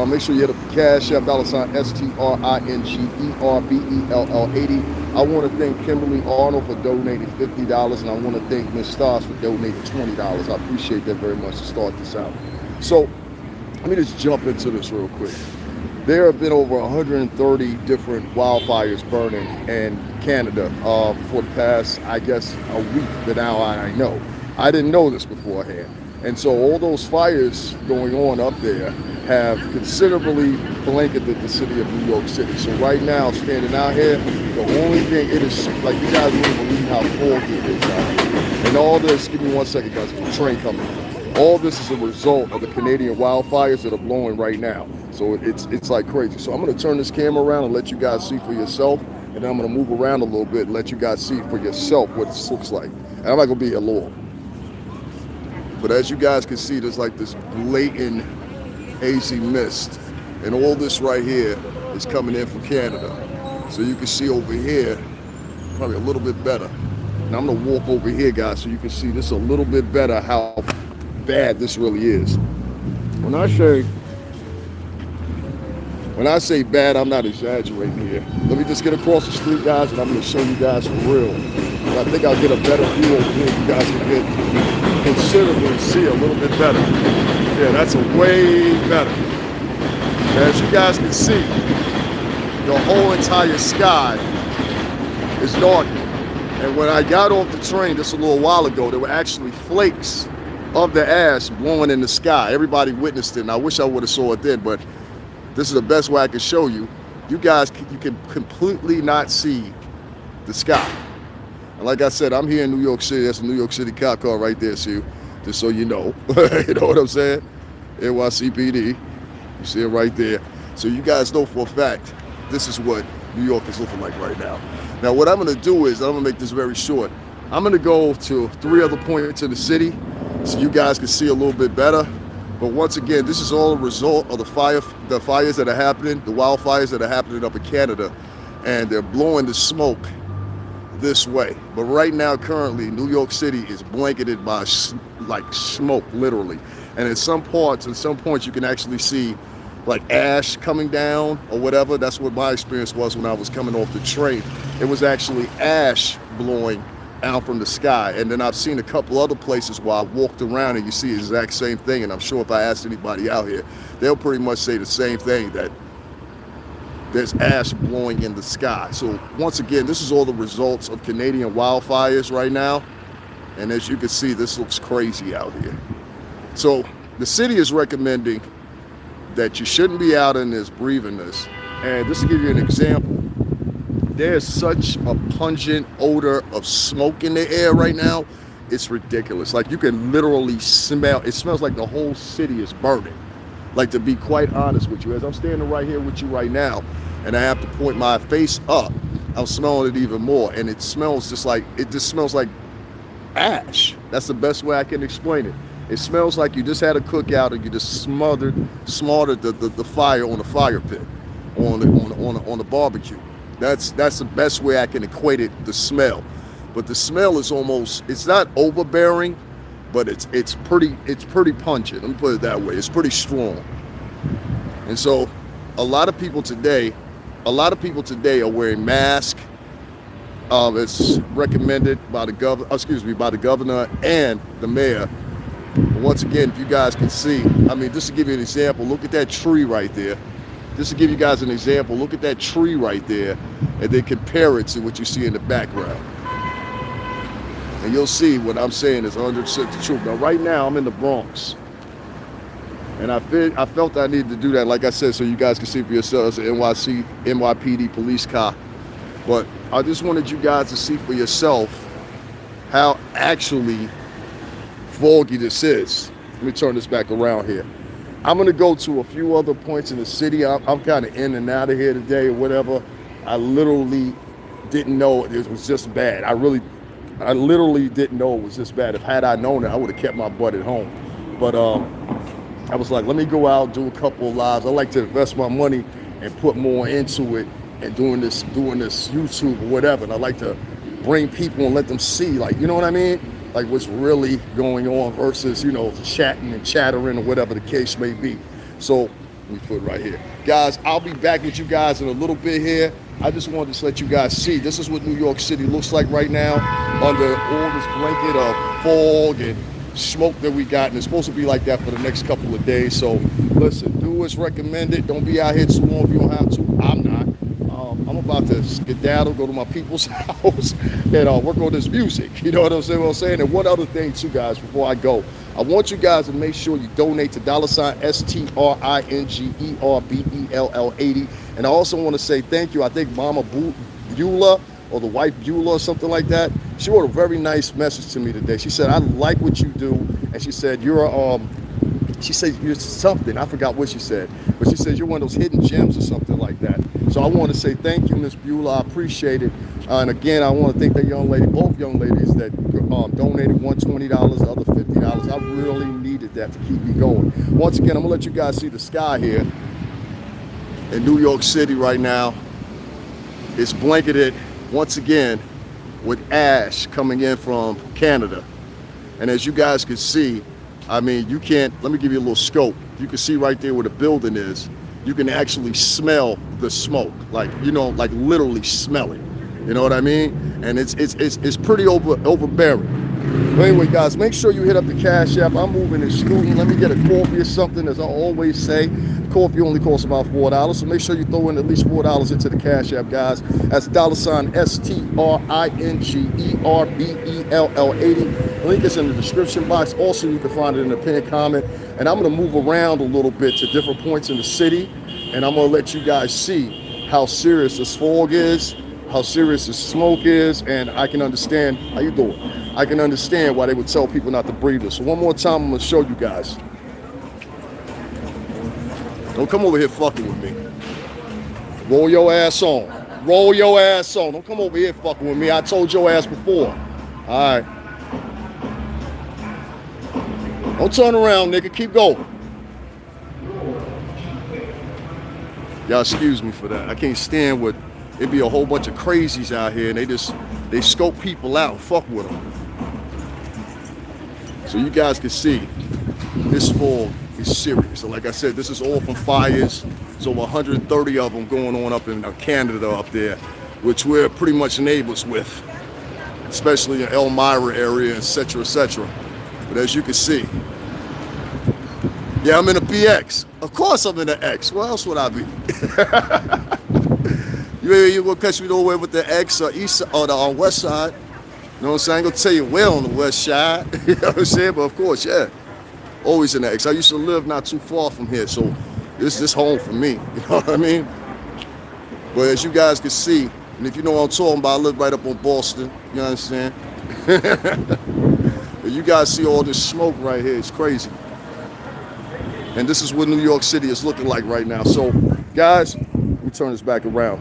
Make sure you hit up the Cash App, $STRINGERBELL80. I want to thank Kimberly Arnold for donating $50, and I want to thank Miss Stars for donating $20. I appreciate that very much to start this out. So let me just jump into this real quick. There have been over 130 different wildfires burning in Canada for the past, I guess, a week that now I know. I didn't know this beforehand. And so all those fires going on up there have considerably blanketed the city of New York City. So right now, standing out here, the only thing, it is like you guys wouldn't believe how foggy it is out here. And all this, give me one second, guys, there's a train coming. All this is a result of the Canadian wildfires that are blowing right now. So it's like crazy. So I'm going to turn this camera around and let you guys see for yourself. And then I'm going to move around a little bit and let you guys see for yourself what this looks like. And I'm not going to be here long. But as you guys can see, there's like this blatant hazy mist. And all this right here is coming in from Canada. So you can see over here, probably a little bit better. And I'm going to walk over here, guys, so you can see this a little bit better how bad this really is. When I say bad, I'm not exaggerating here. Let me just get across the street, guys, and I'm going to show you guys for real. And I think I'll get a better view over here. You guys can get considerably see a little bit better. Yeah, that's a way better. As you guys can see, the whole entire sky is darkened. And when I got off the train just a little while ago, there were actually flakes of the ash blowing in the sky. Everybody witnessed it, and I wish I would have saw it then, but this is the best way I can show you. You guys, you can completely not see the sky. And like I said, I'm here in New York City. That's a New York City cop car right there, so just so you know. You know what I'm saying? NYCPD. You see it right there. So you guys know for a fact, this is what New York is looking like right now. Now, what I'm going to do is, I'm going to make this very short. I'm going to go to 3 other points in the city so you guys can see a little bit better. But once again, this is all a result of the fires that are happening, the wildfires that are happening up in Canada, and they're blowing the smoke this way. But right now, currently, New York City is blanketed by like smoke, literally. And in some points, you can actually see like ash coming down or whatever. That's what my experience was when I was coming off the train. It was actually ash blowing out from the sky. And then I've seen a couple other places where I walked around and you see the exact same thing. And I'm sure if I asked anybody out here, they'll pretty much say the same thing, that there's ash blowing in the sky. So once again, this is all the results of Canadian wildfires right now. And as you can see, this looks crazy out here. So the city is recommending that you shouldn't be out in this, breathing this. And just to give you an example, there's such a pungent odor of smoke in the air right now. It's ridiculous. Like you can literally smell, it smells like the whole city is burning. Like, to be quite honest with you, as I'm standing right here with you right now, and I have to point my face up, I'm smelling it even more. And it smells like ash. That's the best way I can explain it. It smells like you just had a cookout and you just smothered the fire on the fire pit, on the barbecue. That's the best way I can equate it, the smell. But the smell is almost, it's not overbearing, but it's pretty pungent. Let me put it that way. It's pretty strong. And so a lot of people today are wearing masks. It's recommended by the governor and the mayor. But once again, if you guys can see, I mean, just to give you an example, look at that tree right there. Just to give you guys an example, look at that tree right there, and then compare it to what you see in the background. And you'll see what I'm saying is 100% the truth. Now, right now, I'm in the Bronx. And I felt I needed to do that, like I said, so you guys can see for yourselves, an NYPD police car. But I just wanted you guys to see for yourself how actually foggy this is. Let me turn this back around here. I'm going to go to a few other points in the city. I'm kind of in and out of here today or whatever. I literally didn't know it was just bad. I literally didn't know it was this bad. If had I known it, I would have kept my butt at home. But I was like, let me go out, do a couple of lives. I like to invest my money and put more into it, and doing this YouTube or whatever. And I like to bring people and let them see, like, you know what I mean? Like what's really going on versus, you know, chatting and chattering or whatever the case may be. So Let me put it right here. Guys, I'll be back with you guys in a little bit here. I just wanted to let you guys see, this is what New York City looks like right now under all this blanket of fog and smoke that we got, and it's supposed to be like that for the next couple of days. So listen, do as recommended. Don't be out here too long if you don't have to. I'm not. I'm about to skedaddle, go to my people's house, and work on this music. You know what I'm saying? And one other thing too, guys, before I go, I want you guys to make sure you donate to $STRINGERBELL80. And I also want to say thank you. I think Mama Beulah, or the wife Beulah or something like that, she wrote a very nice message to me today. She said, I like what you do. And she said, you're something. I forgot what she said. But she said, you're one of those hidden gems or something like that. So I want to say thank you, Miss Beulah. I appreciate it. And again, I want to thank that young lady, both young ladies that donated $120, the other $50. I really needed that to keep me going. Once again, I'm going to let you guys see the sky here in New York City right now. It's blanketed once again with ash coming in from Canada. And as you guys can see, I mean, you can't, let me give you a little scope. You can see right there where the building is. You can actually smell the smoke, like, you know, like literally smell it. You know what I mean? And it's pretty overbearing. But anyway, guys, make sure you hit up the Cash App. I'm moving and scooting. Let me get a coffee or something, as I always say. Coffee only costs about $4, so make sure you throw in at least $4 into the Cash App, guys. That's $STRINGERBELL80. Link is in the description box. Also, you can find it in the pinned comment. And I'm going to move around a little bit to different points in the city, and I'm going to let you guys see how serious this fog is, how serious this smoke is, and I can understand. How you doing? I can understand why they would tell people not to breathe this. So one more time, I'm going to show you guys. Don't come over here fucking with me. Roll your ass on. Roll your ass on. Don't come over here fucking with me. I told your ass before. All right. Don't turn around, nigga. Keep going. Y'all excuse me for that. I can't stand what it'd be a whole bunch of crazies out here, and they scope people out and fuck with them. So you guys can see this fog is serious. So like I said, this is all from fires. There's over 130 of them going on up in Canada up there, which we're pretty much neighbors with, especially in Elmira area, etc., etc. But as you can see, yeah, I'm in a BX. Of course I'm in an X. Where else would I be? You gonna catch me nowhere with the X or east or the west side. You know what I'm saying? I ain't gonna tell you where on the west side. You know what I'm saying? But of course, yeah. Always in the X. I used to live not too far from here, so this is home for me. You know what I mean? But as you guys can see, and if you know what I'm talking about, I live right up on Boston. You understand? But you guys see all this smoke right here. It's crazy. And this is what New York City is looking like right now. So, guys, let me turn this back around.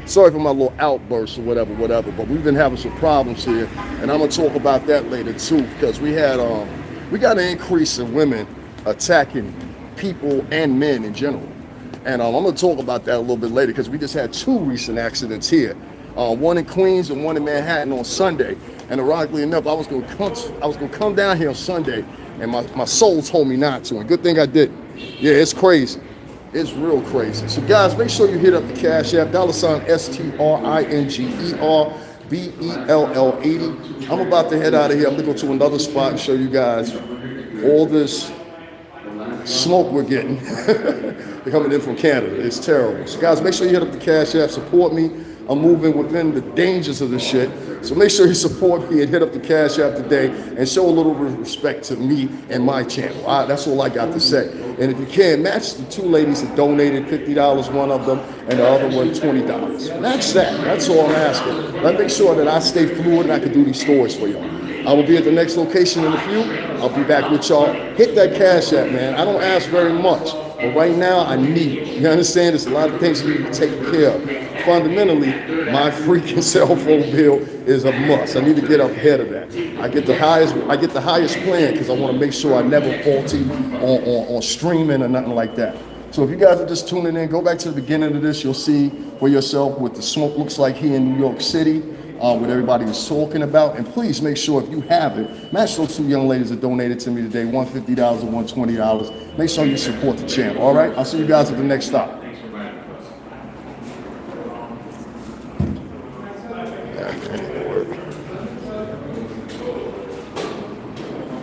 Sorry for my little outburst or whatever, but we've been having some problems here, and I'm gonna talk about that later too, because we got an increase in women attacking people and men in general, and I'm gonna talk about that a little bit later, because we just had 2 recent accidents here, one in Queens and one in Manhattan on Sunday. And ironically enough, I was gonna come down here on Sunday, and my soul told me not to, and good thing I didn't. Yeah, it's crazy. It's real crazy. So guys, make sure you hit up the Cash App, $STRINGERBELL80. I'm about to head out of here. I'm gonna go to another spot and show you guys all this smoke we're getting coming in from Canada. It's terrible. So guys, make sure you hit up the Cash App, support me. I'm moving within the dangers of this shit. So make sure you support me and hit up the Cash App today and show a little bit of respect to me and my channel. That's all I got to say. And if you can, match the 2 ladies that donated $50, one of them, and the other one $20. Match that. That's all I'm asking. Let me make sure that I stay fluid and I can do these stories for y'all. I will be at the next location in a few. I'll be back with y'all. Hit that Cash App, man. I don't ask very much, but right now I need it. You understand? There's a lot of things you need to take care of. Fundamentally, my freaking cell phone bill is a must. I need to get up ahead of that. I get the highest plan because I want to make sure I never faulty on streaming or nothing like that. So if you guys are just tuning in, go back to the beginning of this. You'll see for yourself what the smoke looks like here in New York City. what everybody was talking about. And please make sure if you have it, match those 2 young ladies that donated to me today, $150 and $120. Make sure you support the champ. All right, I'll see you guys at the next stop. Okay.